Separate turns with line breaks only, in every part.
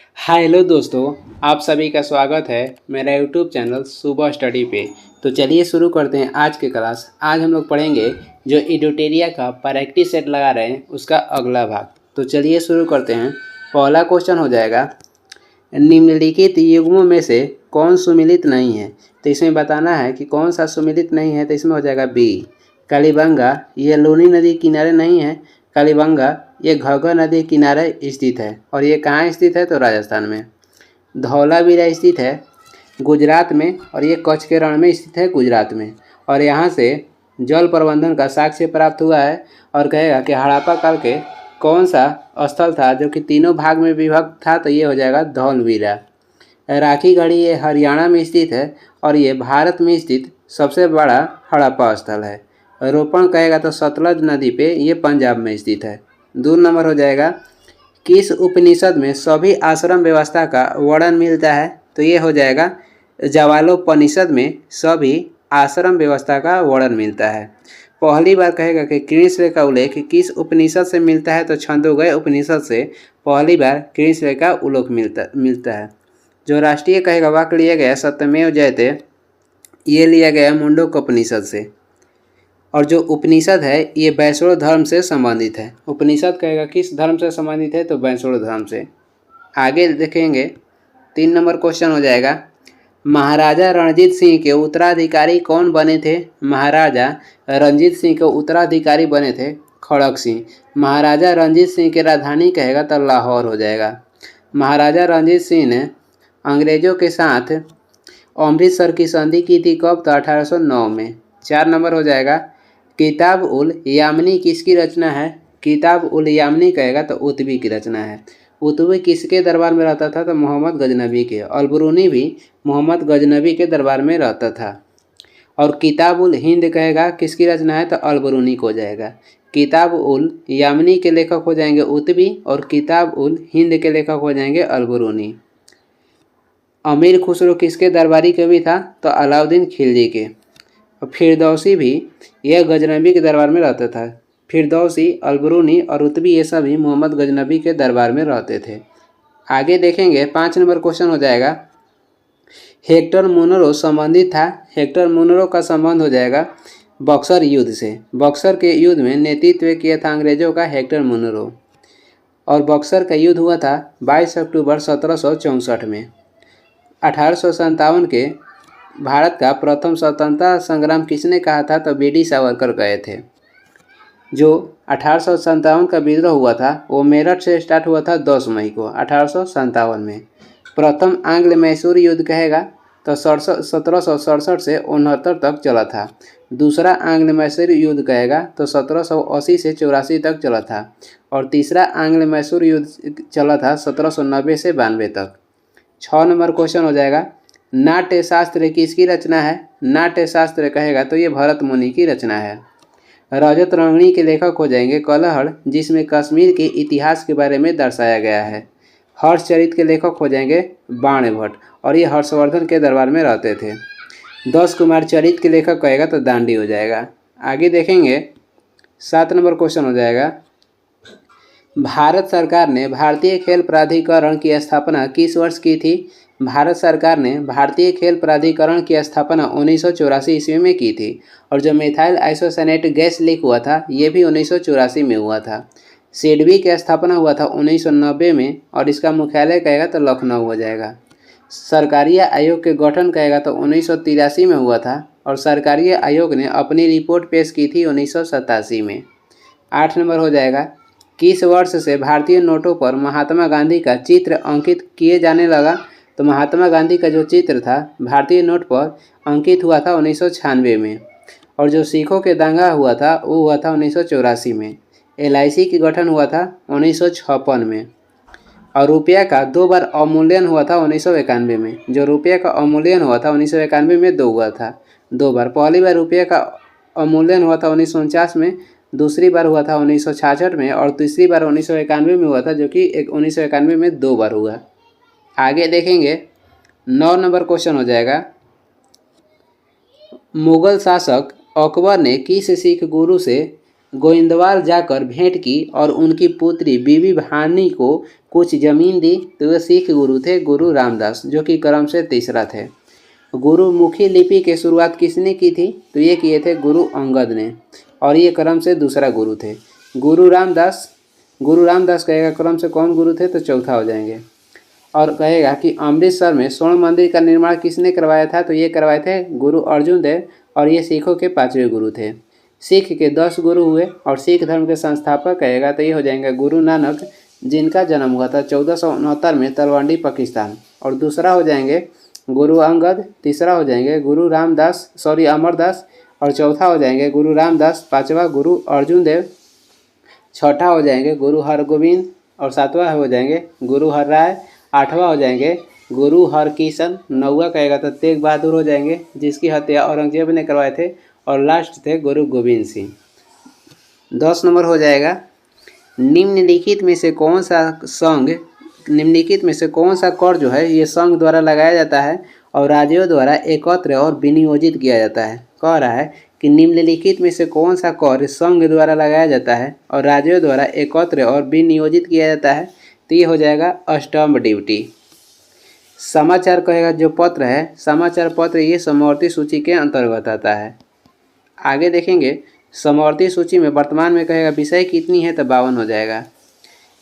Hi hello दोस्तों, आप सभी का स्वागत है मेरा यूट्यूब चैनल सुबह स्टडी पे। तो चलिए शुरू करते हैं आज की क्लास। आज हम लोग पढ़ेंगे जो इडोटेरिया का प्रैक्टिस सेट लगा रहे हैं उसका अगला भाग। तो चलिए शुरू करते हैं। पहला क्वेश्चन हो जाएगा, निम्नलिखित युग्मों में से कौन सुमिलित नहीं है। तो इसमें बताना है कि कौन सा सुमिलित नहीं है। तो इसमें हो जाएगा बी, कालीबंगा। ये लूनी नदी किनारे नहीं है। कालीबंगा ये घग्गर नदी किनारे स्थित है। और ये कहाँ स्थित है? तो राजस्थान में। धौलावीरा स्थित है गुजरात में, और ये कच्छ के रण में स्थित है गुजरात में। और यहाँ से जल प्रबंधन का साक्ष्य प्राप्त हुआ है। और कहेगा कि हड़प्पा काल के कौन सा स्थल था जो कि तीनों भाग में विभक्त था। तो ये हो जाएगा धौलवीरा। राखी गढ़ी ये हरियाणा में स्थित है, और ये भारत में स्थित सबसे बड़ा हड़प्पा स्थल है। रोपण कहेगा तो सतलज नदी पे ये पंजाब में स्थित है। 2 नंबर हो जाएगा, किस उपनिषद में सभी आश्रम व्यवस्था का वर्णन मिलता है। तो ये हो जाएगा जावालोपनिषद में सभी आश्रम व्यवस्था का वर्णन मिलता है। पहली बार कहेगा कि कृष्ण का उल्लेख किस उपनिषद से मिलता है। तो छंदोगय उपनिषद से पहली बार कृष्ण का उल्लेख मिलता है। जो राष्ट्रीय कहेगा वाक्य लिया गया सत्यमेव जयते, ये लिया गया मुंडकोपनिषद से। और जो उपनिषद है ये वैष्णव धर्म से संबंधित है। उपनिषद कहेगा किस धर्म से संबंधित है। तो वैष्णव धर्म से। आगे देखेंगे 3 नंबर क्वेश्चन हो जाएगा, महाराजा रणजीत सिंह के उत्तराधिकारी कौन बने थे। महाराजा रणजीत सिंह के उत्तराधिकारी बने थे खड़क सिंह। महाराजा रणजीत सिंह की राजधानी कहेगा तो लाहौर हो जाएगा। महाराजा रणजीत सिंह ने अंग्रेजों के साथ अमृतसर की संधि की थी कब? तो 1809 में। 4 नंबर हो जाएगा, किताब उल यामिनी किसकी रचना है। किताब उल यामिनी कहेगा तो उतबी की रचना है। उतबी किसके दरबार में रहता था? तो मोहम्मद गजनबी के। अलबरूनी भी मोहम्मद गजनबी के दरबार में रहता था। और किताब उल हिंद कहेगा किसकी रचना है? तो अलबरूनी को हो जाएगा। किताब उल यामिनी के लेखक हो जाएंगे उतबी, और किताब उल हिंद के लेखक हो जाएंगे अलबरूनी। अमीर खुसरो किसके दरबारी कवि था? तो अलाउद्दीन खिलजी के। और फिरदौसी भी यह गजनबी के दरबार में रहता था। फिरदौसी, अलबरूनी और उतबी ये सभी मोहम्मद गजनबी के दरबार में रहते थे। आगे देखेंगे 5 नंबर क्वेश्चन हो जाएगा, हेक्टर मुनरो संबंधित था। हेक्टर मुनरो का संबंध हो जाएगा बक्सर युद्ध से। बक्सर के युद्ध में नेतृत्व किया था अंग्रेजों का हेक्टर मुनरो। और बक्सर का युद्ध हुआ था 22 अक्टूबर 1764 में। 1857 के भारत का प्रथम स्वतंत्रता संग्राम किसने कहा था? तो बीडी सावरकर गए थे। जो 1857 का विद्रोह हुआ था वो मेरठ से स्टार्ट हुआ था 10 मई को 1857 में। प्रथम आंग्ल मैसूर युद्ध कहेगा तो 1767 से 69 तक चला था। दूसरा आंग्ल मैसूर युद्ध कहेगा तो 1780 से 84 तक चला था। और तीसरा आंग्ल मैसूर युद्ध चला था 1790 से 92 तक। 6 नंबर क्वेश्चन हो जाएगा, नाट्य शास्त्र किसकी रचना है। नाट्य शास्त्र कहेगा तो ये भरत मुनि की रचना है। रजत रंगनी के लेखक हो जाएंगे कलहड़, जिसमें कश्मीर के इतिहास के बारे में दर्शाया गया है। हर्षचरित के लेखक हो जाएंगे बाण भट्ट, और ये हर्षवर्धन के दरबार में रहते थे। 10 कुमार चरित के लेखक कहेगा तो दांडी हो जाएगा। आगे देखेंगे 7 नंबर क्वेश्चन हो जाएगा, भारत सरकार ने भारतीय खेल प्राधिकरण की स्थापना किस वर्ष की थी। भारत सरकार ने भारतीय खेल प्राधिकरण की स्थापना 1984 ईस्वी में की थी। और जो मिथाइल आइसोसाइनेट गैस लीक हुआ था ये भी 1984 में हुआ था। सिडबी की स्थापना हुआ था 1990 में, और इसका मुख्यालय कहेगा तो लखनऊ हो जाएगा। सरकारी आयोग के गठन कहेगा तो 1983 में हुआ था, और सरकारी आयोग ने अपनी रिपोर्ट पेश की थी 1987 में। 8 नंबर हो जाएगा, किस वर्ष से भारतीय नोटों पर महात्मा गांधी का चित्र अंकित किए जाने लगा। तो महात्मा गांधी का जो चित्र था भारतीय नोट पर अंकित हुआ था 1996 में। और जो सिखों के दंगा हुआ था वो हुआ था 1984 में। LIC की गठन हुआ था 1956 में। और रुपया का 2 बार अवमूल्यन हुआ था 1991 में। जो रुपया का अवमूल्यन हुआ था 1991 में 2 हुआ था, 2 बार। पहली बार रुपये का अवमूल्यन हुआ था 1949 में, दूसरी बार हुआ था 1966 में, और तीसरी बार 1991 में हुआ था, जो कि 1991 में 2 बार हुआ। आगे देखेंगे 9 नंबर क्वेश्चन हो जाएगा, मुगल शासक अकबर ने किस सिख गुरु से गोइंदवाल जाकर भेंट की और उनकी पुत्री बीबी भानी को कुछ ज़मीन दी तो वे सिख गुरु थे गुरु रामदास, जो कि क्रम से तीसरा थे। गुरुमुखी लिपि की शुरुआत किसने की थी? तो ये किए थे गुरु अंगद ने, और ये क्रम से दूसरा गुरु थे। गुरु रामदास कहेगा क्रम से कौन गुरु थे? तो चौथा हो जाएंगे। और कहेगा कि अमृतसर में स्वर्ण मंदिर का निर्माण किसने करवाया था? तो ये करवाए थे गुरु अर्जुन देव, और ये सिखों के 5वें गुरु थे। सिख के 10 गुरु हुए, और सिख धर्म के संस्थापक कहेगा तो ये हो जाएंगे गुरु नानक, जिनका जन्म हुआ था 1469 में तलवंडी पाकिस्तान। और दूसरा हो जाएंगे गुरु अंगद, तीसरा हो जाएंगे गुरु अमरदास, और चौथा हो जाएंगे गुरु रामदास, पांचवा गुरु अर्जुन देव, छठा हो जाएंगे गुरु हरगोविंद, और सातवां हो जाएंगे गुरु हरराय, आठवां हो जाएंगे गुरु हरकिशन, नौवां कहेगा तो तेग बहादुर हो जाएंगे, जिसकी हत्या औरंगजेब ने करवाए थे, और लास्ट थे गुरु गोविंद सिंह। 10 नंबर हो जाएगा निम्नलिखित में से कौन सा कर जो है ये संघ द्वारा लगाया जाता है और राज्यों द्वारा एकत्र और विनियोजित किया जाता है। कह रहा है कि निम्नलिखित में से कौन सा कर संघ द्वारा लगाया जाता है और राज्यों द्वारा एकत्र और विनियोजित किया जाता है? तो ये हो जाएगा स्टैम्प ड्यूटी। समाचार कहेगा जो पत्र है, समाचार पत्र ये समवर्ती सूची के अंतर्गत आता है। आगे देखेंगे समवर्ती सूची में वर्तमान में कहेगा विषय कितनी है? तो 52 हो जाएगा।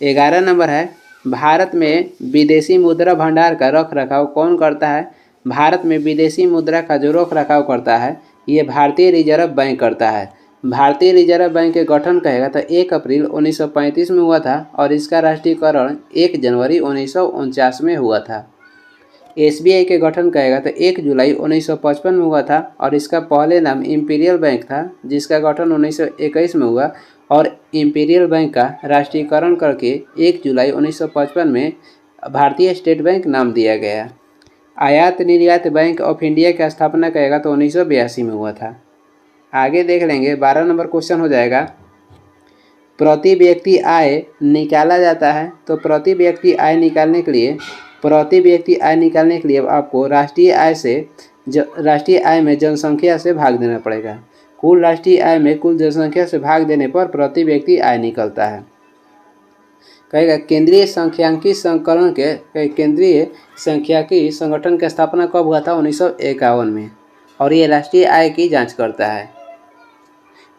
11 नंबर है भारत में विदेशी मुद्रा भंडार का रख रखाव कौन करता है? भारत में विदेशी मुद्रा का जो रख रखाव करता है ये भारतीय रिजर्व बैंक करता है। भारतीय रिजर्व बैंक के गठन कहेगा तो 1 अप्रैल 1935 में हुआ था, और इसका राष्ट्रीयकरण 1 जनवरी 1949 में हुआ था। SBI के गठन कहेगा तो 1 जुलाई 1955 में हुआ था, और इसका पहले नाम इंपीरियल बैंक था, जिसका गठन 1921 में हुआ, और इंपीरियल बैंक का राष्ट्रीयकरण करके 1 जुलाई 1955 में भारतीय स्टेट बैंक नाम दिया गया। आयात निर्यात बैंक ऑफ इंडिया की स्थापना कहेगा तो 1982 में हुआ था। आगे देख लेंगे 12 नंबर क्वेश्चन हो जाएगा प्रति व्यक्ति आय निकाला जाता है। तो प्रति व्यक्ति आय निकालने के लिए आपको राष्ट्रीय आय में जनसंख्या से भाग देना पड़ेगा। कुल राष्ट्रीय आय में कुल जनसंख्या से भाग देने पर प्रति व्यक्ति आय निकलता है। कहेगा केंद्रीय सांख्यिकी संगठन की स्थापना कब हुआ था? 1951 में, और ये राष्ट्रीय आय की जांच करता है।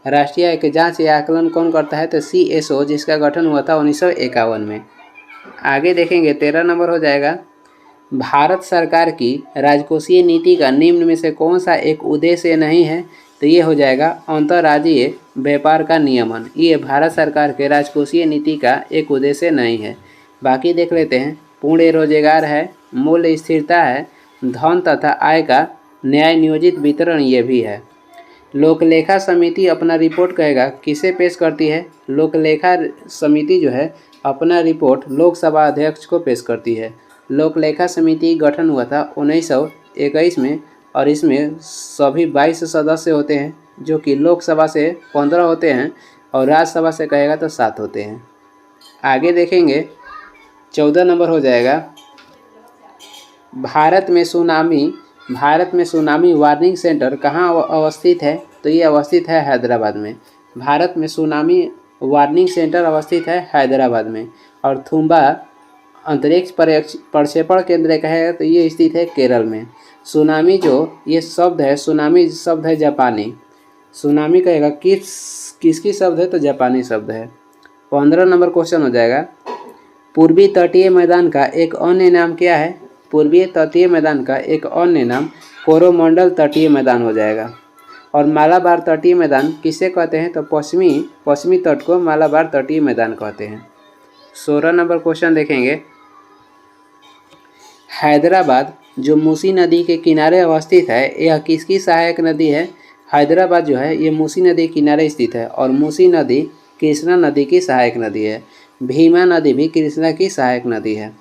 राष्ट्रीय आय की जांच या आकलन कौन करता है? तो CSO, जिसका गठन हुआ था 1951 में। आगे देखेंगे 13 नंबर हो जाएगा भारत सरकार की राजकोषीय नीति का निम्न में से कौन सा एक उद्देश्य नहीं है? तो ये हो जाएगा अंतर्राज्यीय व्यापार का नियमन। ये भारत सरकार के राजकोषीय नीति का एक उद्देश्य नहीं है। बाकी देख लेते हैं। पूर्ण रोजगार है, मूल्य स्थिरता है, धन तथा आय का न्याय नियोजित वितरण ये भी है। लोकलेखा समिति अपना रिपोर्ट कहेगा किसे पेश करती है? लोकलेखा समिति जो है अपना रिपोर्ट लोकसभा अध्यक्ष को पेश करती है। लोकलेखा समिति गठन हुआ था 1921 में, और इसमें सभी 22 सदस्य होते हैं, जो कि लोकसभा से 15 होते हैं और राज्यसभा से कहेगा तो 7 होते हैं। आगे देखेंगे 14 नंबर हो जाएगा भारत में सुनामी वार्निंग सेंटर कहाँ अवस्थित है? तो ये अवस्थित है हैदराबाद में। भारत में सुनामी वार्निंग सेंटर अवस्थित है हैदराबाद में। और थुम्बा अंतरिक्ष प्रक्षेपण केंद्र कहेगा तो ये स्थित है केरल में। सुनामी शब्द है जापानी। सुनामी कहेगा किसकी शब्द है? तो जापानी शब्द है। 15 नंबर क्वेश्चन हो जाएगा पूर्वी तटीय मैदान का एक अन्य नाम क्या है? पूर्वी तटीय मैदान का एक अन्य नाम कोरोमंडल तटीय मैदान हो जाएगा। और मालाबार तटीय मैदान किसे कहते हैं? तो पश्चिमी तट को मालाबार तटीय मैदान कहते हैं। 16 नंबर क्वेश्चन देखेंगे हैदराबाद जो मूसी नदी के किनारे अवस्थित है, यह किसकी सहायक नदी है? हैदराबाद जो है ये मूसी नदी के किनारे स्थित है, और मूसी नदी कृष्णा नदी की सहायक नदी है। भीमा नदी भी कृष्णा की सहायक नदी है।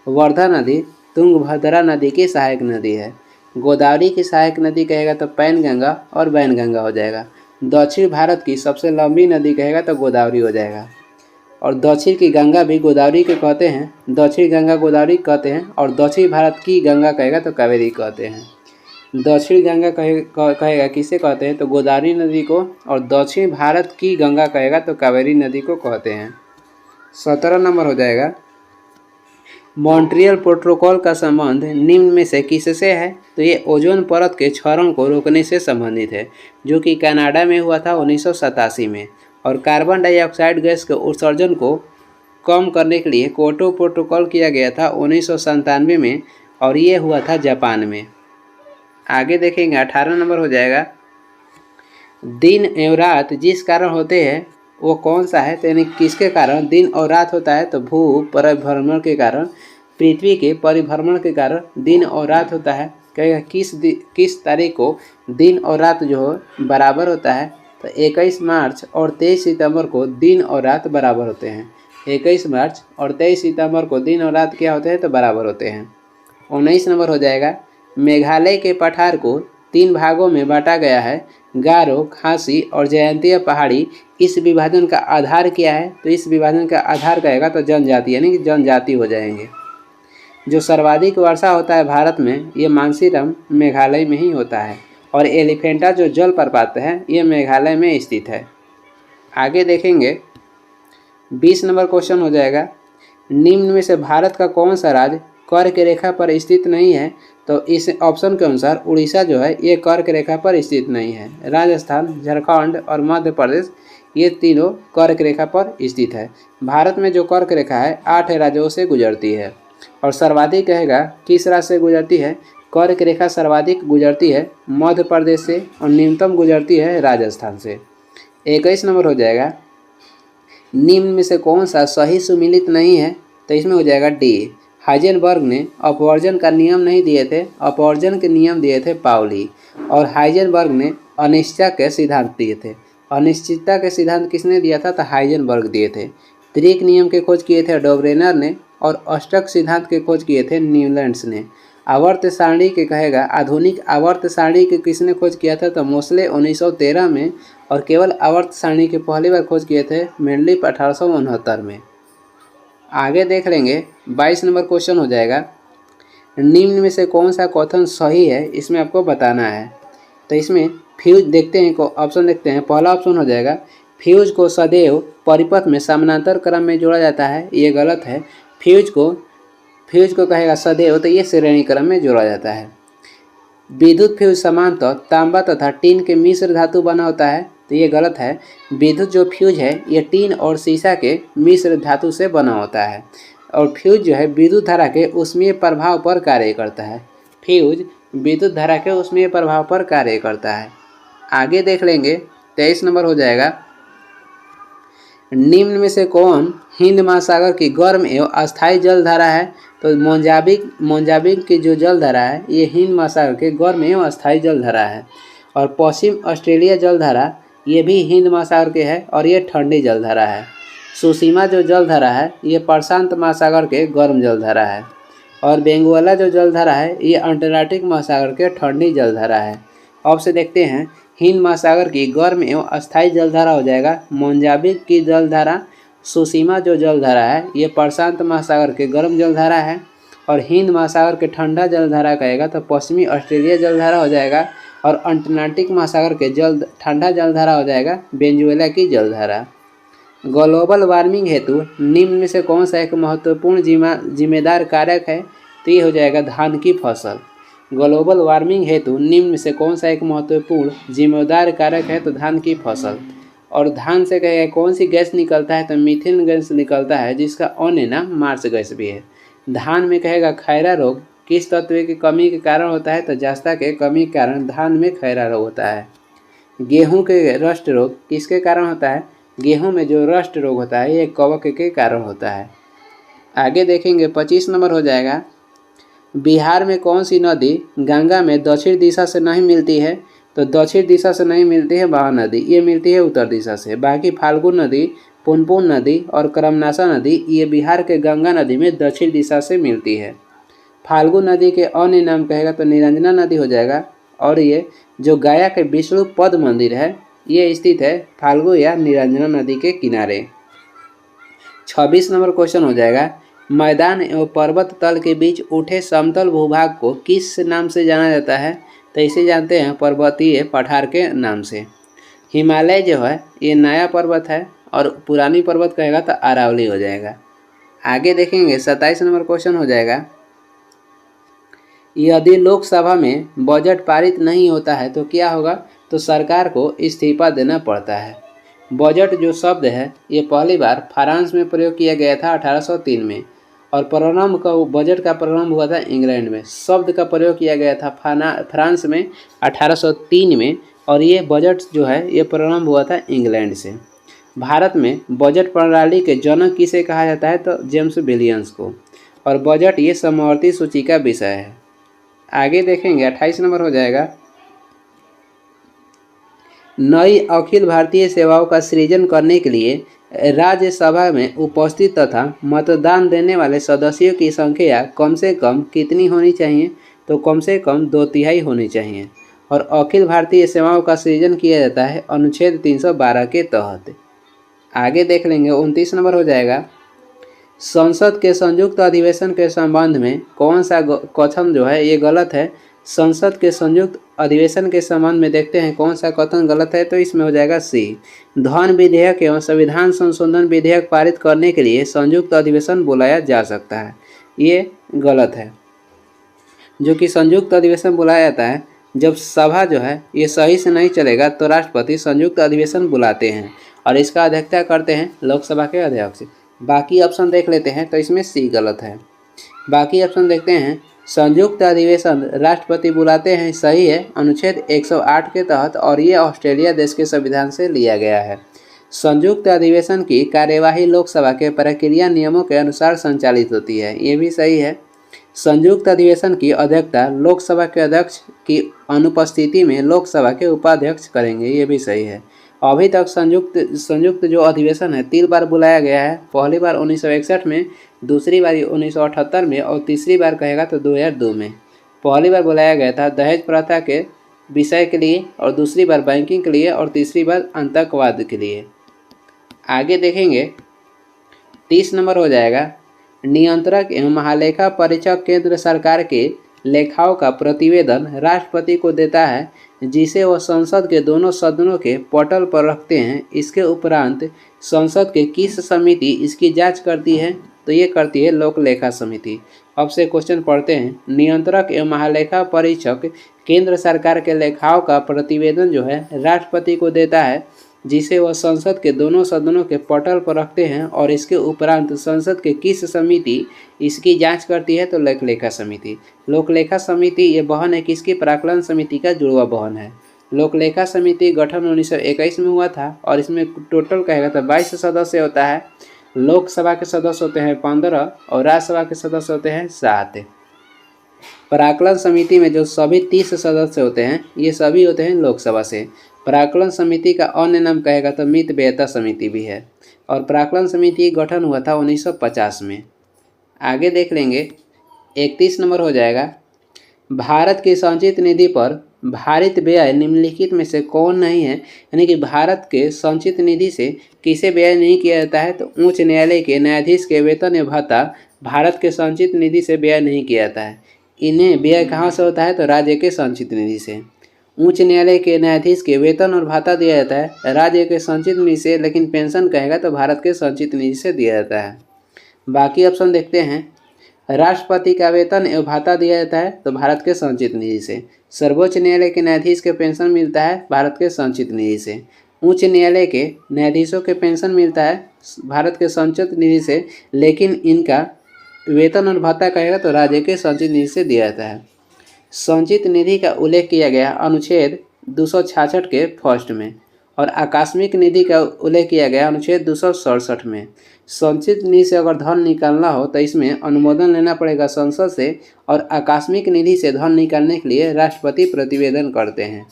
वर्धा नदी तुंगभद्रा नदी की सहायक नदी है। गोदावरी की सहायक नदी कहेगा तो पैनगंगा और वैनगंगा हो जाएगा। दक्षिण भारत की सबसे लंबी नदी कहेगा तो गोदावरी हो जाएगा। और दक्षिण की गंगा भी गोदावरी के कहते हैं, दक्षिण गंगा गोदावरी कहते हैं, और दक्षिण भारत की गंगा कहेगा तो कावेरी कहते हैं। दक्षिण गंगा कहेगा किसे कहते हैं? तो गोदावरी नदी को, और दक्षिण भारत की गंगा कहेगा तो कावेरी नदी को कहते हैं। 17 नंबर हो जाएगा मॉन्ट्रियल प्रोटोकॉल का संबंध निम्न में से किससे है? तो ये ओजोन परत के क्षरण को रोकने से संबंधित है, जो कि कनाडा में हुआ था 1987 में। और कार्बन डाइऑक्साइड गैस के उत्सर्जन को कम करने के लिए क्योटो प्रोटोकॉल किया गया था 1997 में, और ये हुआ था जापान में। आगे देखेंगे 18 नंबर हो जाएगा, दिन एवं रात जिस कारण होते हैं वो कौन सा है? तो यानी किसके कारण दिन और रात होता है? तो भू परिभ्रमण के कारण, पृथ्वी के परिभ्रमण के कारण दिन और रात होता है। कहेगा किस तारीख को दिन और रात जो बराबर होता है? तो 21 मार्च और 23 सितंबर को दिन और रात बराबर होते हैं। 21 मार्च और 23 सितंबर को दिन और रात क्या होते हैं? तो बराबर होते हैं। 19 नंबर हो जाएगा, मेघालय के पठार को 3 भागों में बांटा गया है, गारो, खासी और जयंतिया पहाड़ी। इस विभाजन का आधार क्या है? तो इस विभाजन का आधार कहेगा तो जनजाति, यानी कि जनजाति हो जाएंगे। जो सर्वाधिक वर्षा होता है भारत में, ये मानसीरम मेघालय में ही होता है। और एलिफेंटा जो जल प्रपात है ये मेघालय में स्थित है। आगे देखेंगे 20 नंबर क्वेश्चन हो जाएगा, निम्न में से भारत का कौन सा राज्य कर्क रेखा पर स्थित नहीं है? तो इस ऑप्शन के अनुसार उड़ीसा जो है ये कर्क रेखा पर स्थित नहीं है। राजस्थान, झारखंड और मध्य प्रदेश ये तीनों कर्क रेखा पर स्थित है। भारत में जो कर्क रेखा है 8 राज्यों से गुजरती है। और सर्वाधिक कहेगा किस राज्य से गुजरती है? कर्क रेखा सर्वाधिक गुजरती है मध्य प्रदेश से, और न्यूनतम गुजरती है राजस्थान से। 21 नंबर हो जाएगा, निम्न में से कौन सा सही सुमिलित नहीं है? तो इसमें हो जाएगा डी, हाइजेनबर्ग ने अपवर्जन का नियम नहीं दिए थे, अपवर्जन के नियम दिए थे पाउली। और हाइजेनबर्ग ने अनिश्चितता के सिद्धांत दिए थे। अनिश्चितता के सिद्धांत किसने दिया था? तो हाइजेनबर्ग दिए थे। त्रिक नियम के खोज किए थे डोब्रेनर ने, और अष्टक सिद्धांत के खोज किए थे न्यूलैंड्स ने। आवर्त सारणी के कहेगा, आधुनिक आवर्त सारणी के किसने खोज किया था? तो मोसले 1913 में। और केवल आवर्त सारणी के पहली बार खोज किए थे मेंडलीफ 1869 में। आगे देख लेंगे 22 नंबर क्वेश्चन हो जाएगा, निम्न में से कौन सा कथन सही है? इसमें आपको बताना है। तो इसमें फ्यूज देखते हैं, ऑप्शन देखते हैं। पहला ऑप्शन हो जाएगा, फ्यूज को सदैव परिपथ में समानांतर क्रम में जोड़ा जाता है, ये गलत है। फ्यूज को कहेगा सदैव, तो ये श्रेणी क्रम में जोड़ा जाता है। विद्युत फ्यूज सामान्यतः तांबा तथा टीन के मिश्र धातु बना होता है, तो ये गलत है। विद्युत जो फ्यूज है ये टीन और सीसा के मिश्र धातु से बना होता है। और फ्यूज जो है विद्युत धारा के ऊष्मीय प्रभाव पर कार्य करता है। फ्यूज विद्युत धारा के ऊष्मीय प्रभाव पर कार्य करता है। आगे देख लेंगे 23 नंबर हो जाएगा, निम्न में से कौन हिंद महासागर की गर्म एवं अस्थायी जलधारा है? तो मोजाम्बिक की जो जलधारा है ये हिंद महासागर के गर्म एवं अस्थायी जलधारा है। और पश्चिम ऑस्ट्रेलिया जलधारा ये भी हिंद महासागर के है, और ये ठंडी जलधारा है। सुसीमा जो जलधारा है ये प्रशांत महासागर के गर्म जलधारा है। और बेंगुएला जो जलधारा है ये अंटार्कटिक महासागर के ठंडी जलधारा है। अब से देखते हैं, हिंद महासागर की गर्म एवं अस्थायी जलधारा हो जाएगा मोजाम्बिक की जलधारा। सुसीमा जो जलधारा है ये प्रशांत महासागर के गर्म जलधारा है। और हिंद महासागर के ठंडा जलधारा कहेगा तो पश्चिमी ऑस्ट्रेलिया जलधारा हो जाएगा। और अंटार्कटिक महासागर के ठंडा जलधारा हो जाएगा वेनेजुएला की जलधारा। ग्लोबल वार्मिंग हेतु निम्न में से कौन सा एक महत्वपूर्ण जिम्मेदार कारक है? तो ये हो जाएगा धान की फसल। ग्लोबल वार्मिंग हेतु निम्न में से कौन सा एक महत्वपूर्ण जिम्मेदार कारक है? तो धान की फसल। और धान से कहेगा कौन सी गैस निकलता है? तो मीथेन गैस निकलता है, जिसका अन्य नाम मार्स गैस भी है। धान में कहेगा खैरा रोग किस तत्व की कमी के कारण होता है? तो जस्ता के कमी के कारण धान में खैरा रोग होता है। गेहूं के रस्ट रोग किसके कारण होता है? गेहूं में जो रस्ट रोग होता है ये कवक के कारण होता है। आगे देखेंगे 25 नंबर हो जाएगा, बिहार में कौन सी नदी गंगा में दक्षिण दिशा से नहीं मिलती है? तो दक्षिण दिशा से नहीं मिलती है महानदी, ये मिलती है उत्तर दिशा से। बाकी फाल्गु नदी, पुनपुन नदी और करमनाशा नदी ये बिहार के गंगा नदी में दक्षिण दिशा से मिलती है। फाल्गु नदी के अन्य नाम कहेगा तो निरंजना नदी हो जाएगा। और ये जो गया के विष्णु पद मंदिर है ये स्थित है फाल्गु या निरंजना नदी के किनारे। 26 नंबर क्वेश्चन हो जाएगा, मैदान एवं पर्वत तल के बीच उठे समतल भूभाग को किस नाम से जाना जाता है? तो इसे जानते हैं पर्वतीय पठार के नाम से। हिमालय जो है ये नया पर्वत है, और पुरानी पर्वत कहेगा तो अरावली हो जाएगा। आगे देखेंगे 27 नंबर क्वेश्चन हो जाएगा, यदि लोकसभा में बजट पारित नहीं होता है तो क्या होगा? तो सरकार को इस्तीफा देना पड़ता है। बजट जो शब्द है ये पहली बार फ्रांस में प्रयोग किया गया था 1803 में, और प्रारंभ का बजट का प्रारंभ हुआ था इंग्लैंड में। शब्द का प्रयोग किया गया था फ्रांस में 1803 में, और ये बजट जो है ये प्रारंभ हुआ था इंग्लैंड से। भारत में बजट प्रणाली के जनक किसे कहा जाता है? तो जेम्स विलियम्स को। और बजट ये समवर्ती सूची का विषय है। आगे देखेंगे 28 नंबर हो जाएगा, नई अखिल भारतीय सेवाओं का सृजन करने के लिए राज्यसभा में उपस्थित तथा मतदान देने वाले सदस्यों की संख्या कम से कम कितनी होनी चाहिए? तो कम से कम 2/3 होनी चाहिए। और अखिल भारतीय सेवाओं का सृजन किया जाता है अनुच्छेद 312 के तहत। आगे देख लेंगे 29 नंबर हो जाएगा, संसद के संयुक्त अधिवेशन के संबंध में कौन सा कथन जो है ये गलत है? संसद के संयुक्त अधिवेशन के संबंध में देखते हैं कौन सा कथन गलत है। तो इसमें हो जाएगा सी, धन विधेयक एवं संविधान संशोधन विधेयक पारित करने के लिए संयुक्त अधिवेशन बुलाया जा सकता है, ये गलत है। जो कि संयुक्त अधिवेशन बुलाया जाता है जब सभा जो है ये सही से नहीं चलेगा तो राष्ट्रपति संयुक्त अधिवेशन बुलाते हैं, और इसका अध्यक्षता करते हैं लोकसभा के अध्यक्ष। बाकी ऑप्शन देख लेते हैं, तो इसमें सी गलत है। बाकी ऑप्शन देखते हैं, संयुक्त अधिवेशन राष्ट्रपति बुलाते हैं, सही है अनुच्छेद 108 के तहत, और ये ऑस्ट्रेलिया देश के संविधान से लिया गया है। संयुक्त अधिवेशन की कार्यवाही लोकसभा के प्रक्रिया नियमों के अनुसार संचालित होती है, ये भी सही है। संयुक्त अधिवेशन की अध्यक्षता लोकसभा के अध्यक्ष की अनुपस्थिति में लोकसभा के उपाध्यक्ष करेंगे, ये भी सही है। अभी तक संयुक्त जो अधिवेशन है 3 बार बुलाया गया है, पहली बार 1961 में, दूसरी बार 1978 में, और तीसरी बार कहेगा तो 2002 में। पहली बार बुलाया गया था दहेज प्रथा के विषय के लिए, और दूसरी बार बैंकिंग के लिए, और तीसरी बार आतंकवाद के लिए। आगे देखेंगे 30 नंबर हो जाएगा, नियंत्रक एवं महालेखा परीक्षक केंद्र सरकार के लेखाओं का प्रतिवेदन राष्ट्रपति को देता है, जिसे वह संसद के दोनों सदनों के पटल पर रखते हैं। इसके उपरांत संसद के किस समिति इसकी जांच करती है? तो ये करती है लोक लेखा समिति। अब से क्वेश्चन पढ़ते हैं, नियंत्रक एवं महालेखा परीक्षक केंद्र सरकार के लेखाओं का प्रतिवेदन जो है राष्ट्रपति को देता है, जिसे वह संसद के दोनों सदनों के पटल पर रखते हैं, और इसके उपरांत संसद के किस समिति इसकी जांच करती है? तो लोक लेखा समिति। लोक लेखा समिति ये बहन है किसकी? प्राक्कलन समिति का जुड़वा बहन है। लोक लेखा समिति गठन 1921 में हुआ था, और इसमें टोटल कहेगा तो 22 सदस्य होता है। लोकसभा के सदस्य होते हैं 15, और राज्यसभा के सदस्य होते हैं 7। प्राक्कलन समिति में जो सभी 30 सदस्य होते हैं ये सभी होते हैं लोकसभा से। प्राक्कलन समिति का अन्य नाम कहेगा तो मित व्ययता समिति भी है, और प्राक्कलन समिति गठन हुआ था 1950 में। आगे देख लेंगे 31 नंबर हो जाएगा, भारत की संचित निधि पर भारित व्यय निम्नलिखित में से कौन नहीं है? यानी कि भारत के संचित निधि से किसे व्यय नहीं किया जाता है? तो उच्च न्यायालय के न्यायाधीश के वेतन एवं भत्ता भारत के संचित निधि से व्यय नहीं किया जाता है। इन्हें व्यय कहाँ से होता है? तो राज्य के संचित निधि से। उच्च न्यायालय के न्यायाधीश के वेतन और भत्ता दिया जाता है राज्य के संचित निधि से, लेकिन पेंशन कहेगा तो भारत के संचित निधि से दिया जाता है। बाकी ऑप्शन देखते हैं, राष्ट्रपति का वेतन एवं भत्ता दिया जाता है तो भारत के संचित निधि से। सर्वोच्च न्यायालय के न्यायाधीश के पेंशन मिलता है भारत के संचित निधि से। उच्च न्यायालय के न्यायाधीशों के पेंशन मिलता है भारत के संचित निधि से, लेकिन इनका वेतन और भत्ता कहेगा तो राज्य के संचित निधि से दिया जाता है। संचित निधि का उल्लेख किया गया अनुच्छेद 266 के फर्स्ट में, और आकस्मिक निधि का उल्लेख किया गया अनुच्छेद 267 में। संचित निधि से अगर धन निकालना हो तो इसमें अनुमोदन लेना पड़ेगा संसद से, और आकस्मिक निधि से धन निकालने के लिए राष्ट्रपति प्रतिवेदन करते हैं।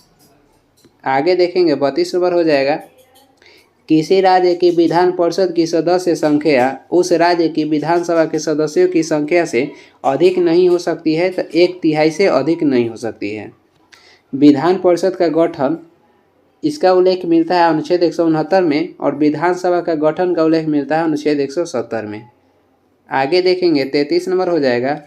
आगे देखेंगे 32 नंबर हो जाएगा, किसी राज्य की विधान परिषद की सदस्य संख्या उस राज्य की विधानसभा के सदस्यों की संख्या से अधिक नहीं हो सकती है, तो 1/3 से अधिक नहीं हो सकती है। विधान परिषद का गठन इसका उल्लेख मिलता है अनुच्छेद 169 में, और विधानसभा का गठन का उल्लेख मिलता है अनुच्छेद 170 में। आगे देखेंगे 33 नंबर हो जाएगा,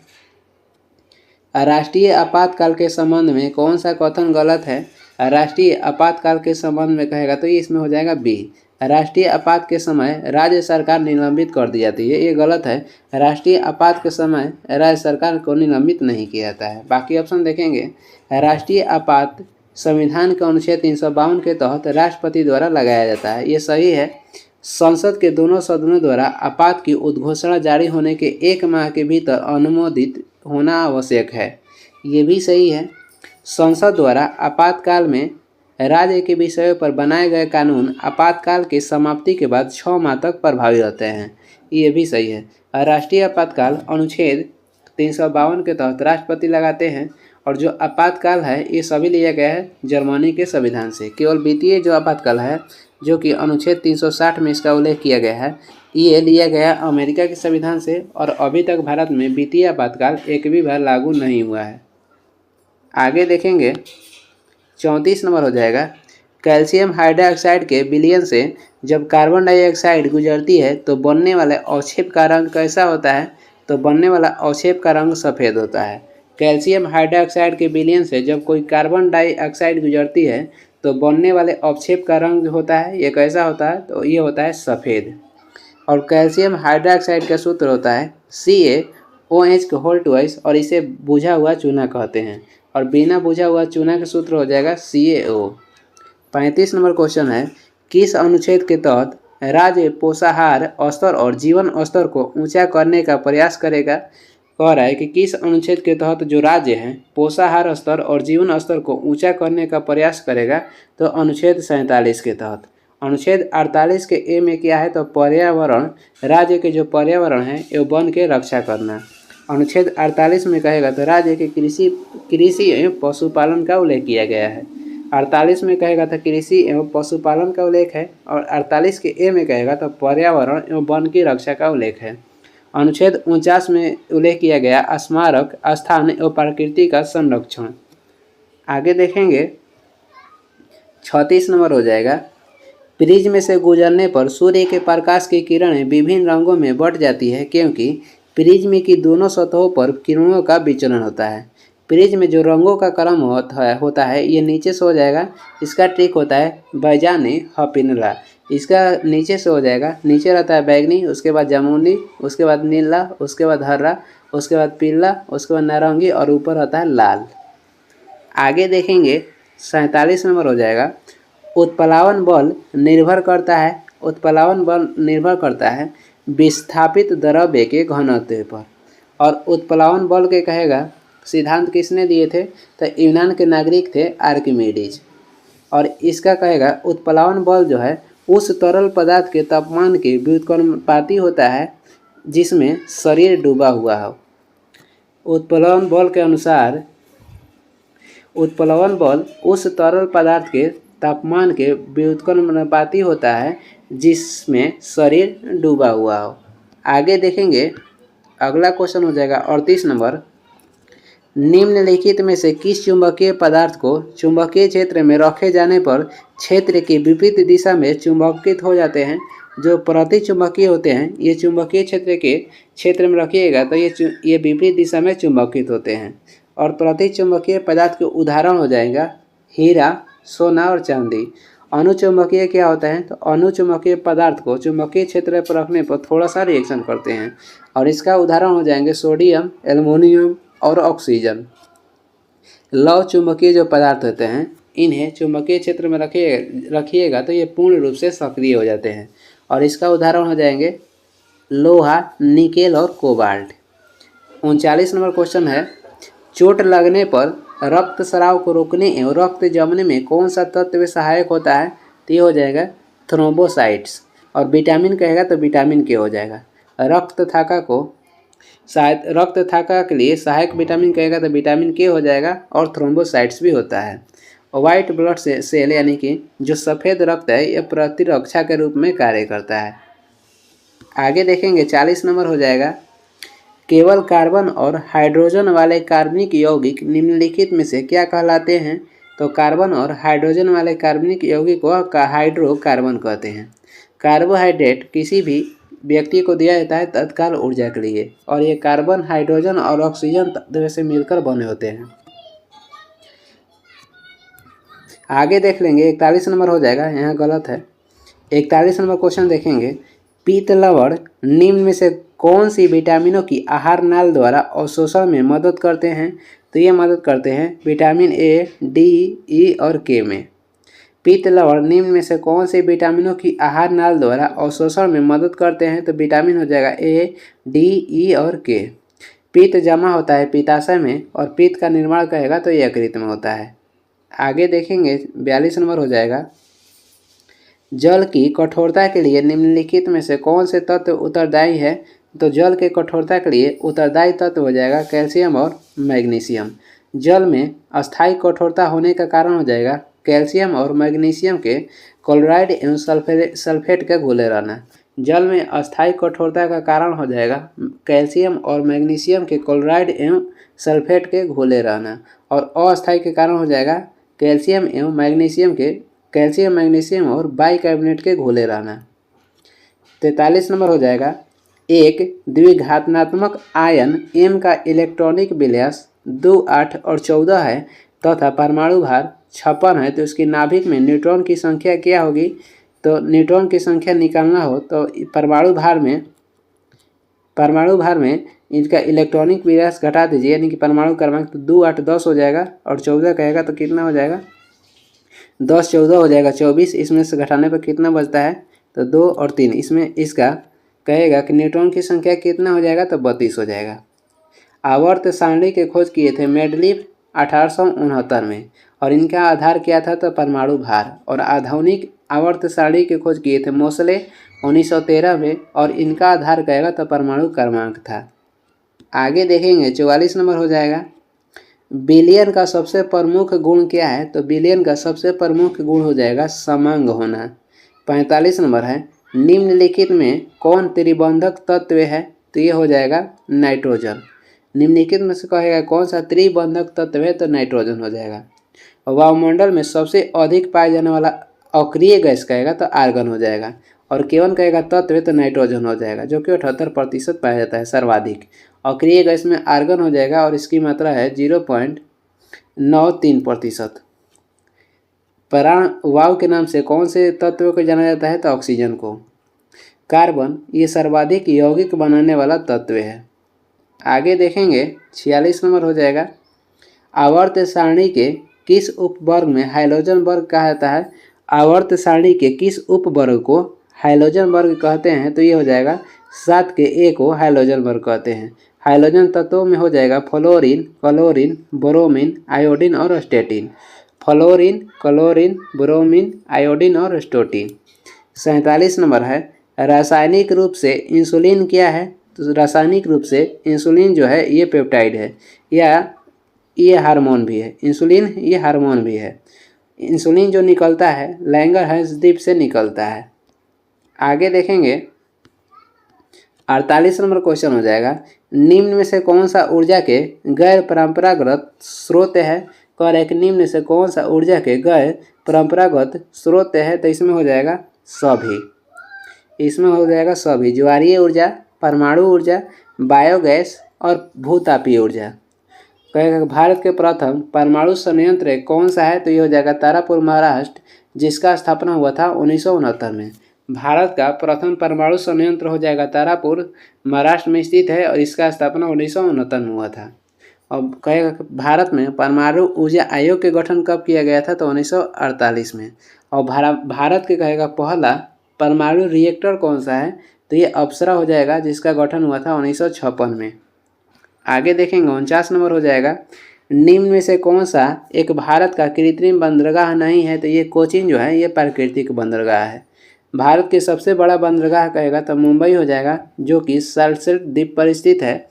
राष्ट्रीय आपातकाल के संबंध में कौन सा कथन गलत है? राष्ट्रीय आपातकाल के संबंध में कहेगा तो ये इसमें हो जाएगा बी, राष्ट्रीय आपात के समय राज्य सरकार निलंबित कर दी जाती है, ये गलत है। राष्ट्रीय आपात के समय राज्य सरकार को निलंबित नहीं किया जाता है। बाकी ऑप्शन देखेंगे, राष्ट्रीय आपात संविधान के अनुच्छेद 352 के तहत राष्ट्रपति द्वारा लगाया जाता है, ये सही है। संसद के दोनों सदनों द्वारा आपात की उद्घोषणा जारी होने के 1 माह के भीतर अनुमोदित होना आवश्यक है, ये भी सही है। संसद द्वारा आपातकाल में राज्य के विषयों पर बनाए गए कानून आपातकाल की समाप्ति के बाद 6 माह तक प्रभावी रहते हैं, ये भी सही है। राष्ट्रीय आपातकाल अनुच्छेद 352 के तहत राष्ट्रपति लगाते हैं, और जो आपातकाल है ये सभी लिया गया है जर्मनी के संविधान से। केवल वित्तीय जो आपातकाल है, जो कि अनुच्छेद 360 में इसका उल्लेख किया गया है, ये लिया गया अमेरिका के संविधान से, और अभी तक भारत में वित्तीय आपातकाल एक भी बार लागू नहीं हुआ है। आगे देखेंगे 34 नंबर हो जाएगा, कैल्शियम हाइड्रोक्साइड के विलयन से जब कार्बन डाइऑक्साइड गुजरती है तो बनने वाले अवक्षेप का रंग कैसा होता है? तो बनने वाला अवक्षेप का रंग सफ़ेद होता है। कैल्शियम हाइड्रोक्साइड के विलयन से जब कोई कार्बन डाइऑक्साइड गुजरती है तो बनने वाले अवक्षेप का रंग होता है, ये कैसा होता है? तो ये होता है सफ़ेद। और कैल्शियम हाइड्रोक्साइड का सूत्र होता है CaOH, और इसे बुझा हुआ चूना कहते हैं, और बिना बुझा हुआ चूना का सूत्र हो जाएगा CaO। 35 नंबर क्वेश्चन है, किस अनुच्छेद के तहत राज्य पोषाहार स्तर और जीवन स्तर को ऊंचा करने का प्रयास करेगा? कह रहा है कि किस अनुच्छेद के तहत जो राज्य है पोषाहार स्तर और जीवन स्तर को ऊंचा करने का प्रयास करेगा? तो अनुच्छेद 47 के तहत। अनुच्छेद 48 के ए में क्या है? तो पर्यावरण, राज्य के जो पर्यावरण है ये वन के रक्षा करना। अनुच्छेद 48 में कहेगा तो राज्य के कृषि एवं पशुपालन का उल्लेख किया गया है। 48 में कहेगा तो कृषि एवं पशुपालन का उल्लेख है, और 48 के ए में कहेगा तो पर्यावरण एवं वन की रक्षा का उल्लेख है। अनुच्छेद 49 में उल्लेख किया गया स्मारक स्थान एवं प्रकृति का संरक्षण। आगे देखेंगे 36 नंबर हो जाएगा, प्रिज्म से गुजरने पर सूर्य के प्रकाश की किरणें विभिन्न रंगों में बट जाती है क्योंकि प्रिज्म की दोनों सतहों पर किरणों का विचलन होता है। प्रिज्म में जो रंगों का क्रम होता है ये नीचे से हो जाएगा, इसका ट्रिक होता है बैजानी हपिनला। इसका नीचे से हो जाएगा, नीचे रहता है बैगनी, उसके बाद जामुनी, उसके बाद नीला, उसके बाद हरा, उसके बाद पीला, उसके बाद नारंगी, और ऊपर रहता है लाल। आगे देखेंगे 47 नंबर हो जाएगा, उत्प्लावन बल निर्भर करता है विस्थापित द्रव्य के घनत्व पर। और उत्प्लावन बल के कहेगा सिद्धांत किसने दिए थे? तो यूनान के नागरिक थे आर्किमिडीज। और इसका कहेगा उत्प्लावन बल जो है उस तरल पदार्थ के तापमान के व्युत्क्रमानुपाती होता है जिसमें शरीर डूबा हुआ हो। उत्प्लावन बल के अनुसार उत्प्लावन बल उस तरल पदार्थ के तापमान के व्युत्क्रमानुपाती होता है जिसमें शरीर डूबा हुआ हो। आगे देखेंगे अगला क्वेश्चन हो जाएगा 38 नंबर, निम्नलिखित में से किस चुंबकीय पदार्थ को चुंबकीय क्षेत्र में रखे जाने पर क्षेत्र की विपरीत दिशा में चुंबकित हो जाते हैं? जो प्रति चुंबकीय होते हैं ये चुंबकीय क्षेत्र में रखिएगा तो ये विपरीत दिशा में चुंबकित होते हैं। और प्रति चुंबकीय पदार्थ के उदाहरण हो जाएगा हीरा, सोना और चांदी। अनुचुंबकीय क्या होता है? तो अनुचुंबकीय पदार्थ को चुंबकीय क्षेत्र पर रखने पर थोड़ा सा रिएक्शन करते हैं, और इसका उदाहरण हो जाएंगे सोडियम, एल्युमिनियम और ऑक्सीजन। लौह चुंबकीय जो पदार्थ होते हैं इन्हें चुंबकीय क्षेत्र में रखिएगा तो ये पूर्ण रूप से सक्रिय हो जाते हैं, और इसका उदाहरण हो जाएंगे लोहा, निकेल और कोबाल्ट। 39 नंबर क्वेश्चन है, चोट लगने पर रक्त स्राव को रोकने एवं रक्त जमने में कौन सा तत्व सहायक होता है? तो ये हो जाएगा थ्रोम्बोसाइट्स। और विटामिन कहेगा तो विटामिन के हो जाएगा। रक्त थाका के लिए सहायक विटामिन कहेगा तो विटामिन के हो जाएगा, और थ्रोम्बोसाइट्स भी होता है। और वाइट ब्लड सेल यानी कि जो सफ़ेद रक्त है यह प्रतिरक्षा के रूप में कार्य करता है। आगे देखेंगे 40 नंबर हो जाएगा, केवल कार्बन और हाइड्रोजन वाले कार्बनिक यौगिक निम्नलिखित में से क्या कहलाते हैं? तो कार्बन और हाइड्रोजन वाले कार्बनिक यौगिक को हाइड्रोकार्बन कहते हैं। कार्बोहाइड्रेट किसी भी व्यक्ति को दिया जाता है तत्काल ऊर्जा के लिए, और ये कार्बन, हाइड्रोजन और ऑक्सीजन तत्व से मिलकर बने होते हैं। आगे देख लेंगे 41 नंबर हो जाएगा, यहाँ गलत है। 41 नंबर क्वेश्चन देखेंगे, पीत लवण निम्न में से कौन सी विटामिनों की आहार नाल द्वारा अवशोषण में मदद करते हैं? तो ये मदद करते हैं विटामिन ए, डी, ई और के में। पीत लवण निम्न में से कौन से विटामिनों की आहार नाल द्वारा अवशोषण में मदद करते हैं? तो विटामिन हो जाएगा ए, डी, ई और के। पित्त जमा होता है पित्ताशय में और पित्त का निर्माण कहेगा तो यकृत में होता है। आगे देखेंगे 42 नंबर हो जाएगा, जल की कठोरता के लिए निम्नलिखित में से कौन से तत्व उत्तरदायी है? तो जल के कठोरता के लिए उत्तरदायी तत्व हो जाएगा कैल्शियम और मैग्नीशियम। जल में अस्थायी कठोरता होने का कारण हो जाएगा कैल्शियम और मैग्नीशियम के क्लोराइड एवं सल्फेट के घुले रहना। जल में अस्थायी कठोरता का कारण हो जाएगा कैल्शियम और मैग्नीशियम के क्लोराइड एवं सल्फेट के घुले रहना, और अस्थायी के कारण हो जाएगा कैल्शियम मैग्नीशियम और बाइकार्बोनेट के घुले रहना। 43 नंबर हो जाएगा, एक द्विघातनात्मक आयन M का इलेक्ट्रॉनिक विन्यास 2, 8 और 14 है तथा परमाणु भार 56 है, तो इसकी नाभिक में न्यूट्रॉन की संख्या क्या होगी? तो न्यूट्रॉन की संख्या निकालना हो तो परमाणु भार में इनका इलेक्ट्रॉनिक विन्यास घटा दीजिए, यानी कि परमाणु क्रमांक, तो 2, 8, 10 हो जाएगा और 14 कहेगा तो कितना हो जाएगा? 10, 14 हो जाएगा 24। इसमें से घटाने पर कितना बचता है? तो 2 और 3। इसमें इसका कहेगा कि न्यूट्रॉन की संख्या कितना हो जाएगा? तो 32 हो जाएगा। आवर्त सारणी की खोज किए थे मेंडलीव 1869 में, और इनका आधार क्या था? तो परमाणु भार। और आधुनिक आवर्त सारणी की खोज किए थे मोसले 1913 में, और इनका आधार कहेगा तो परमाणु क्रमांक था। आगे देखेंगे 44 नंबर हो जाएगा, बिलियन का सबसे प्रमुख गुण क्या है? तो बिलियन का सबसे प्रमुख गुण हो जाएगा समांग होना। 45 नंबर है, निम्नलिखित में कौन त्रिबंधक तत्व है? तो ये हो जाएगा नाइट्रोजन। निम्नलिखित में से कहेगा कौन सा त्रिबंधक तत्व है? तो नाइट्रोजन हो जाएगा। वायुमंडल में सबसे अधिक पाया जाने वाला अक्रिय गैस कहेगा तो आर्गन हो जाएगा, और केवल कहेगा तत्व तो नाइट्रोजन हो जाएगा, जो कि 78% पाया जाता है सर्वाधिक। अक्रिय गैस में आर्गन हो जाएगा और इसकी मात्रा है 0.93%। प्राण वायु के नाम से कौन से तत्व को जाना जाता है? तो ऑक्सीजन को। कार्बन ये सर्वाधिक यौगिक बनाने वाला तत्व है। आगे देखेंगे 46 नंबर हो जाएगा, आवर्त सारणी के किस उपवर्ग में हाइड्रोजन वर्ग कहा जाता है? आवर्त सारणी के किस उपवर्ग को हाइड्रोजन वर्ग कहते हैं? तो ये हो जाएगा 7 के A को हाइड्रोजन वर्ग कहते हैं। हाइड्रोजन तत्वों में हो जाएगा फ्लोरीन, क्लोरीन, ब्रोमीन, आयोडीन और statin. Fluorine, chlorine, bromine, iodine और स्टेटिन। 47 नंबर है, रासायनिक रूप से इंसुलिन क्या है? तो रासायनिक रूप से इंसुलिन जो है ये पेप्टाइड है, या ये हार्मोन भी है। इंसुलिन ये हार्मोन भी है। इंसुलिन जो निकलता है लैंगरहैंस द्वीप से निकलता है। आगे देखेंगे 48 नंबर क्वेश्चन हो जाएगा, निम्न में से कौन सा ऊर्जा के गैर परंपरागत स्रोत है? करेक्ट, निम्न में से कौन सा ऊर्जा के गैर परंपरागत स्रोत है? तो इसमें हो जाएगा सभी। ज्वारीय ऊर्जा, परमाणु ऊर्जा, बायोगैस और भूतापीय ऊर्जा। कहेगा भारत के प्रथम परमाणु संयंत्र कौन सा है? तो ये हो जाएगा तारापुर महाराष्ट्र, जिसका स्थापना हुआ था 1969 में। भारत का प्रथम परमाणु संयंत्र हो जाएगा तारापुर महाराष्ट्र में स्थित है, और इसका स्थापना 1969 में हुआ था। अब कहेगा भारत में परमाणु ऊर्जा आयोग के गठन कब किया गया था? तो 1948 में। और भारत के कहेगा पहला परमाणु रिएक्टर कौन सा है? तो ये अप्सरा हो जाएगा, जिसका गठन हुआ था 1956 में। आगे देखेंगे 49 नंबर हो जाएगा, निम्न में से कौन सा एक भारत का कृत्रिम बंदरगाह नहीं है? तो ये कोचीन जो है ये प्राकृतिक बंदरगाह है। भारत के सबसे बड़ा बंदरगाह कहेगा तो मुंबई हो जाएगा, जो कि साल्सेट द्वीप पर स्थित है।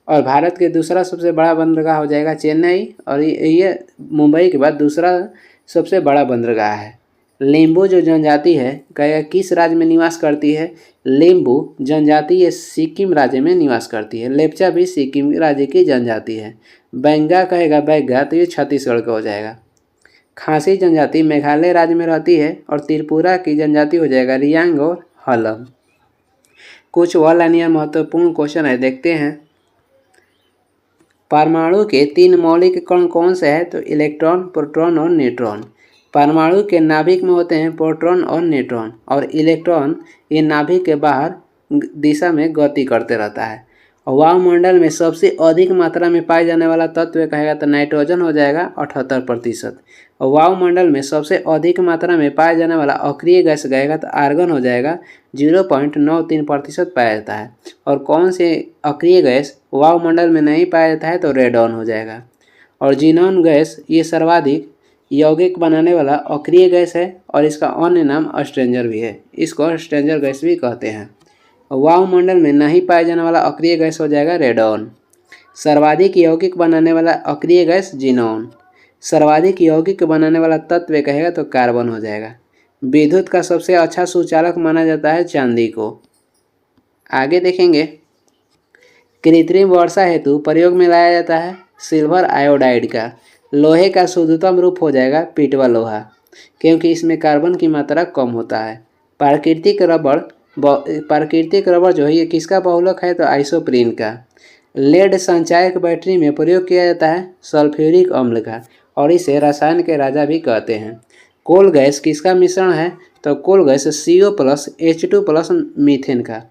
और भारत के दूसरा सबसे बड़ा बंदरगाह हो जाएगा चेन्नई, और ये मुंबई के बाद दूसरा सबसे बड़ा बंदरगाह है। लिम्बू जो जनजाति है कहेगा किस राज्य में निवास करती है? लिम्बू जनजाति ये सिक्किम राज्य में निवास करती है। लेप्चा भी सिक्किम राज्य की जनजाति है। बैंगा कहेगा बैगा तो ये छत्तीसगढ़ का हो जाएगा। खासी जनजाति मेघालय राज्य में रहती है, और त्रिपुरा की जनजाति हो जाएगा रियांग और हलम। कुछ वन लाइनियर महत्वपूर्ण क्वेश्चन है, देखते हैं। परमाणु के 3 मौलिक कण कौन से हैं? तो इलेक्ट्रॉन, प्रोटॉन और न्यूट्रॉन। परमाणु के नाभिक में होते हैं प्रोटॉन और न्यूट्रॉन, और इलेक्ट्रॉन ये नाभिक के बाहर दिशा में गति करते रहता है। और वायुमंडल में सबसे अधिक मात्रा में पाए जाने वाला तत्व कहेगा तो नाइट्रोजन हो जाएगा 78%। और वायुमंडल में सबसे अधिक मात्रा में पाया जाने वाला अक्रिय गैस कहेगा तो आर्गन हो जाएगा 0.93% पाया जाता है। और कौन से अक्रिय गैस वायुमंडल में नहीं पाया जाता है तो रेडॉन हो जाएगा। और जीनॉन गैस ये सर्वाधिक यौगिक बनाने वाला अक्रिय गैस है, और इसका अन्य नाम स्ट्रेंजर भी है, इसको स्ट्रेंजर गैस भी कहते हैं। वायुमंडल में नहीं पाया जाने वाला अक्रिय गैस हो जाएगा रेडॉन। सर्वाधिक यौगिक बनाने वाला अक्रिय गैस जीनॉन। सर्वाधिक यौगिक बनाने वाला तत्व कहेगा तो कार्बन हो जाएगा। विद्युत का सबसे अच्छा सुचालक माना जाता है चांदी को। आगे देखेंगे, कृत्रिम वर्षा हेतु प्रयोग में लाया जाता है सिल्वर आयोडाइड का। लोहे का शुद्धतम रूप हो जाएगा पिटवा लोहा, क्योंकि इसमें कार्बन की मात्रा कम होता है। प्राकृतिक रबड़ जो है ये किसका बहुलक है तो आइसोप्रीन का। लेड संचायक बैटरी में प्रयोग किया जाता है सल्फ्यूरिक अम्ल का, और इसे रसायन के राजा भी कहते हैं। कोल गैस किसका मिश्रण है तो कोल गैस CO+H2+ मीथेन का।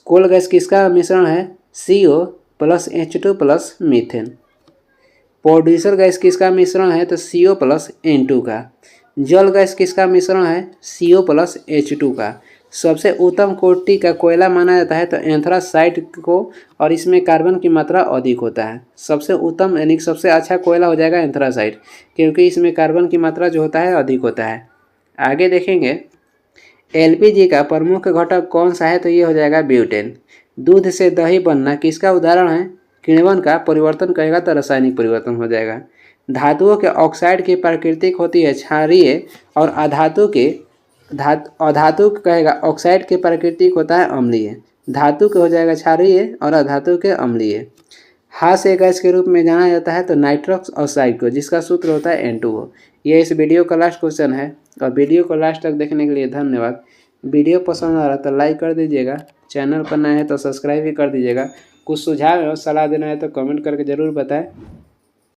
कोल गैस किसका मिश्रण है CO+H2+ मीथेन। प्रोड्यूसर गैस किसका मिश्रण है तो CO+N2 का। जल गैस किसका मिश्रण है CO+H2 का। सबसे उत्तम कोटि का कोयला माना जाता है तो एंथ्रासाइट को, और इसमें कार्बन की मात्रा अधिक होता है। सबसे उत्तम यानी सबसे अच्छा कोयला हो जाएगा एंथ्रासाइट, क्योंकि इसमें कार्बन की मात्रा जो होता है अधिक होता है। आगे देखेंगे, LPG का प्रमुख घटक कौन सा है तो ये हो जाएगा ब्यूटेन। दूध से दही बनना किसका उदाहरण है किण्वन का परिवर्तन कहेगा तो रासायनिक परिवर्तन हो जाएगा। धातुओं के ऑक्साइड की प्राकृतिक होती है क्षारीय, और अधातु कहेगा ऑक्साइड के प्राकृतिक होता है अम्लीय। धातु के हो जाएगा क्षारीय और अधातु के अम्लीय। हास्य गैस के रूप में जाना जाता है तो नाइट्रस ऑक्साइड को, जिसका सूत्र होता है N2O। ये इस वीडियो का लास्ट क्वेश्चन है, और वीडियो को लास्ट तक देखने के लिए धन्यवाद। वीडियो पसंद आ रहा तो लाइक कर दीजिएगा, चैनल पर नए हैं तो सब्सक्राइब भी कर दीजिएगा। कुछ सुझाव और सलाह देना है तो कमेंट करके ज़रूर बताएं।